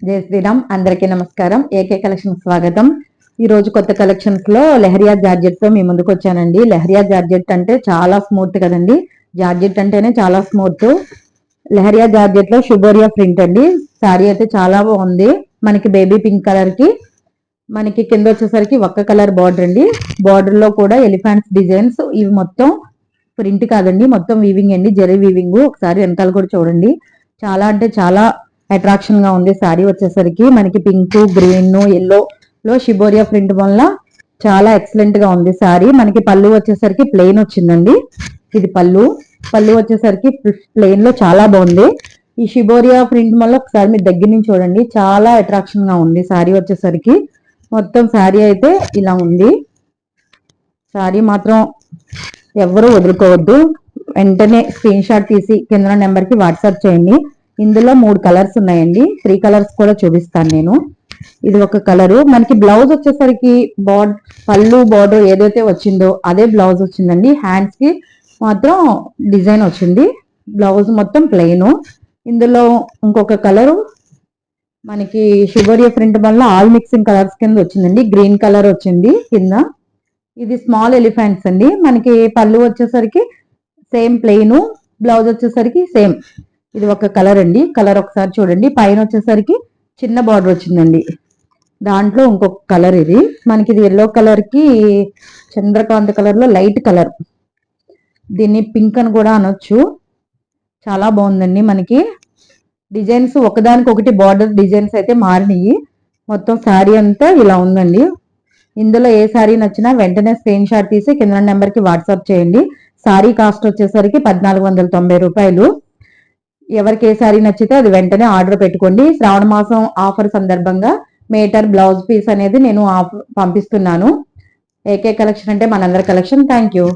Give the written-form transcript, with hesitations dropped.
జై శ్రీరామ్. అందరికీ నమస్కారం. ఏకే కలెక్షన్ స్వాగతం. ఈ రోజు కొత్త కలెక్షన్స్ లో లెహరియా జార్జెట్ తో మీ ముందుకు వచ్చానండి. లెహరియా జార్జెట్ అంటే చాలా స్మూత్ కదండి. జార్జెట్ అంటేనే చాలా స్మూత్. లెహరియా జార్జెట్ లో షుబోరియా ప్రింట్ అండి. సారీ అయితే చాలా బాగుంది. మనకి బేబీ పింక్ కలర్ కి మనకి కింద వచ్చేసరికి ఒక్క కలర్ బార్డర్ అండి. బార్డర్ లో కూడా ఎలిఫెంట్స్ డిజైన్స్. ఇవి మొత్తం ప్రింట్ కాదండి, మొత్తం వీవింగ్ అండి, జరీ వీవింగ్. ఒకసారి వెనకాల కూడా చూడండి. చాలా అంటే చాలా అట్రాక్షన్ గా ఉంది. సారీ వచ్చేసరికి మనకి పింక్, గ్రీన్, ఎల్లో లో షిబోరియా ప్రింట్ వల్ల చాలా ఎక్సలెంట్ గా ఉంది సారీ. మనకి పళ్ళు వచ్చేసరికి ప్లెయిన్ వచ్చిందండి. ఇది పళ్ళు. పళ్ళు వచ్చేసరికి ప్లెయిన్ లో చాలా బాగుంది. ఈ షిబోరియా ప్రింట్ వల్ల ఒకసారి మీరు దగ్గర నుంచి చూడండి, చాలా అట్రాక్షన్ గా ఉంది సారీ వచ్చేసరికి. మొత్తం సారీ అయితే ఇలా ఉంది. సారీ మాత్రం ఎవరు వదులుకోవద్దు. వెంటనే స్క్రీన్ షాట్ తీసి కింద నెంబర్ కి వాట్సాప్ చేయండి. ఇందులో 3 కలర్స్ ఉన్నాయండి. 3 కలర్స్ కూడా చూపిస్తాను నేను. ఇది ఒక కలరు. మనకి బ్లౌజ్ వచ్చేసరికి పళ్ళు బార్డర్ ఏదైతే వచ్చిందో అదే బ్లౌజ్ వచ్చిందండి. హ్యాండ్స్ కి మాత్రం డిజైన్ వచ్చింది. బ్లౌజ్ మొత్తం ప్లెయిన్. ఇందులో ఇంకొక కలరు మనకి షుగరియా ప్రింట్ వల్ల ఆల్ మిక్సింగ్ కలర్స్ కింద వచ్చిందండి. గ్రీన్ కలర్ వచ్చింది కింద. ఇది స్మాల్ ఎలిఫెంట్స్ అండి. మనకి పళ్ళు వచ్చేసరికి సేమ్ ప్లెయిన్, బ్లౌజ్ వచ్చేసరికి సేమ్. ఇది ఒక కలర్ అండి. కలర్ ఒకసారి చూడండి. పైన వచ్చేసరికి చిన్న బార్డర్ వచ్చిందండి. దాంట్లో ఇంకొక కలర్ ఇది. మనకి ఇది ఎల్లో కలర్ కి చంద్రకాంత్ కలర్ లో లైట్ కలర్. దీన్ని పింక్ అని కూడా అనొచ్చు. చాలా బాగుందండి. మనకి డిజైన్స్ ఒకదానికొకటి బార్డర్ డిజైన్స్ అయితే మారినాయి. మొత్తం శారీ అంతా ఇలా ఉందండి. ఇందులో ఏ శారీ నచ్చినా వెంటనే స్క్రీన్ షాట్ తీసి కింద నెంబర్ కి వాట్సాప్ చేయండి. శారీ కాస్ట్ వచ్చేసరికి 1490 రూపాయలు. ఎవరికి ఏ శారీ నచ్చితే అది వెంటనే ఆర్డర్ పెట్టుకోండి. శ్రావణ మాసం ఆఫర్ సందర్భంగా మీటర్ బ్లౌజ్ పీస్ అనేది నేను పంపిస్తున్నాను. ఏకే కలెక్షన్ అంటే మనందరి కలెక్షన్. Thank you.